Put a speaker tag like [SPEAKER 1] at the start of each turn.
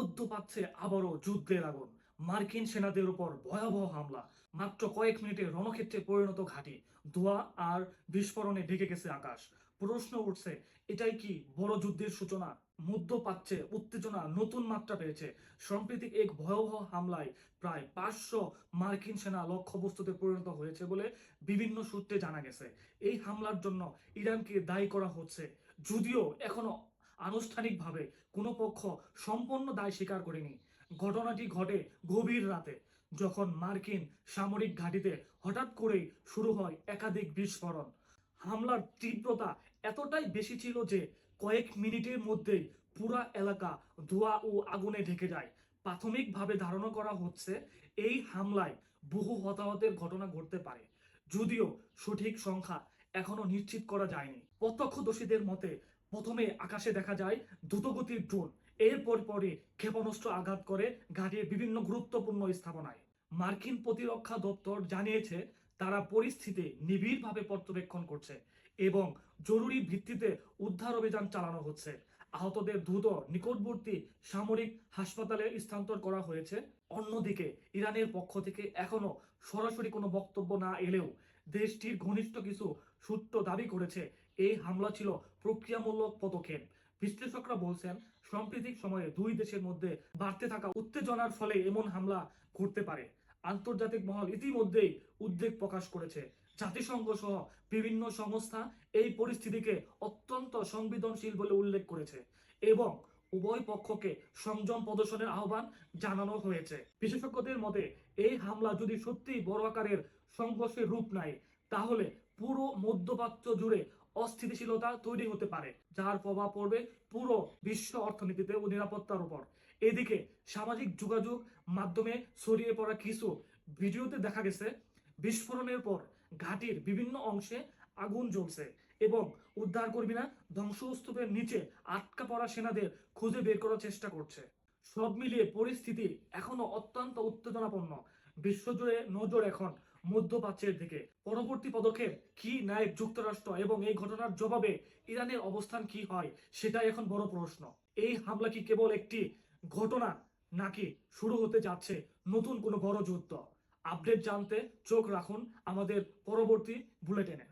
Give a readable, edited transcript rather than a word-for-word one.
[SPEAKER 1] মধ্যপ্রাচ্যে আবারও যুদ্ধের আগুন। মার্কিন সেনাদের উপর ভয়াবহ হামলা। মাত্র কয়েক মিনিটে রণক্ষেত্রে পরিণত ঘাঁটি। ধোঁয়া আর বিস্ফোরণে ঢেকে গেছে আকাশ। প্রশ্ন উঠছে, এটাই কি বড় যুদ্ধের সূচনা? মধ্যপ্রাচ্যে উত্তেজনা নতুন মাত্রা পেয়েছে। সাম্প্রতিক এক ভয়াবহ হামলায় প্রায় 500 মার্কিন সেনা লক্ষ্যবস্তুতে পরিণত হয়েছে বলে বিভিন্ন সূত্রে জানা গেছে। এই হামলার জন্য ইরানকে দায়ী করা হচ্ছে, যদিও এখনো আনুষ্ঠানিকভাবে কোনো পক্ষ সম্পূর্ণ দায় স্বীকার করেনি। ঘটনাটি ঘটে গভীর রাতে, যখন মার্কিন সামরিক ঘাঁটিতে হঠাৎ করেই শুরু হয় একাধিক বিস্ফোরণ। হামলার তীব্রতা এতটাই বেশি ছিল যে কয়েক মিনিটের মধ্যেই পুরা এলাকা ধোঁয়া ও আগুনে ঢেকে যায়। প্রাথমিকভাবে ধারণা করা হচ্ছে এই হামলায় বহু হতাহতের ঘটনা ঘটতে পারে, যদিও সঠিক সংখ্যা এখনো নিশ্চিত করা যায়নি। প্রত্যক্ষদর্শীদের মতে প্রথমে আকাশে দেখা যায় দ্রুতগতির ড্রোন, এরপর পরে ক্ষেপণাস্ত্র আঘাত করে ঘাঁটির বিভিন্ন গুরুত্বপূর্ণ স্থাপনায়। মার্কিন প্রতিরক্ষা দপ্তর জানিয়েছে তারা পরিস্থিতি নিবিড়ভাবে পর্যবেক্ষণ করছে এবং জরুরি ভিত্তিতে উদ্ধার অভিযান চালানো হচ্ছে। আহতদের দ্রুত নিকটবর্তী সামরিক হাসপাতালে স্থানান্তর করা হয়েছে। অন্যদিকে ইরানের পক্ষ থেকে এখনো সরাসরি কোনো বক্তব্য না এলেও দেশটির ঘনিষ্ঠ কিছু সূত্র দাবি করেছে এই হামলা ছিল প্রক্রিয়ামূলক পদক্ষেপ। বিশ্লেষকরা বলছেন সাম্প্রতিক সময়ে দুই দেশের মধ্যে বাড়তে থাকা উত্তেজনার ফলে এমন হামলা ঘটতে পারে। আন্তর্জাতিক মহল ইতিমধ্যেই উদ্বেগ প্রকাশ করেছে। জাতিসংঘ সহ বিভিন্ন সংস্থা এই পরিস্থিতিকে অত্যন্ত সংবেদনশীল বলে উল্লেখ করেছে এবং উভয় পক্ষকে সংযম প্রদর্শনের আহ্বান জানানো হয়েছে। বিশেষজ্ঞদের মতে এই হামলা যদি সত্যিই বড় আকারের সংঘর্ষের রূপ নেয়, তাহলে পুরো মধ্যপ্রাচ্য জুড়ে অস্থিতিশীলতা তৈরি হতে পারে, যার প্রভাব পড়বে পুরো বিশ্ব অর্থনীতিতে ও নিরাপত্তার উপর। এদিকে সামাজিক যোগাযোগ মাধ্যমে ছড়িয়ে পড়া কিছু ভিডিওতে দেখা গেছে বিস্ফোরণের পর ঘাটির বিভিন্ন অংশে আগুন জ্বলছে এবং উদ্ধারকর্মীরা ধ্বংসস্তূপের নিচে আটকা পড়া সেনাদের খুঁজে বের করার চেষ্টা করছে। সব মিলিয়ে পরিস্থিতি এখনো অত্যন্ত উত্তেজনাপূর্ণ। বিশ্বজুড়ে নজর এখন মধ্যপ্রাচ্যের দিকে। পরবর্তী পদক্ষেপ কি নেয় যুক্তরাষ্ট্র এবং এই ঘটনার জবাবে ইরানের অবস্থান কি হয়, সেটাই এখন বড় প্রশ্ন। এই হামলা কি কেবল একটি ঘটনা, নাকি শুরু হতে যাচ্ছে নতুন কোনো বড় যুদ্ধ? আপডেট জানতে চোখ রাখুন আমাদের পরবর্তী বুলেটিনে।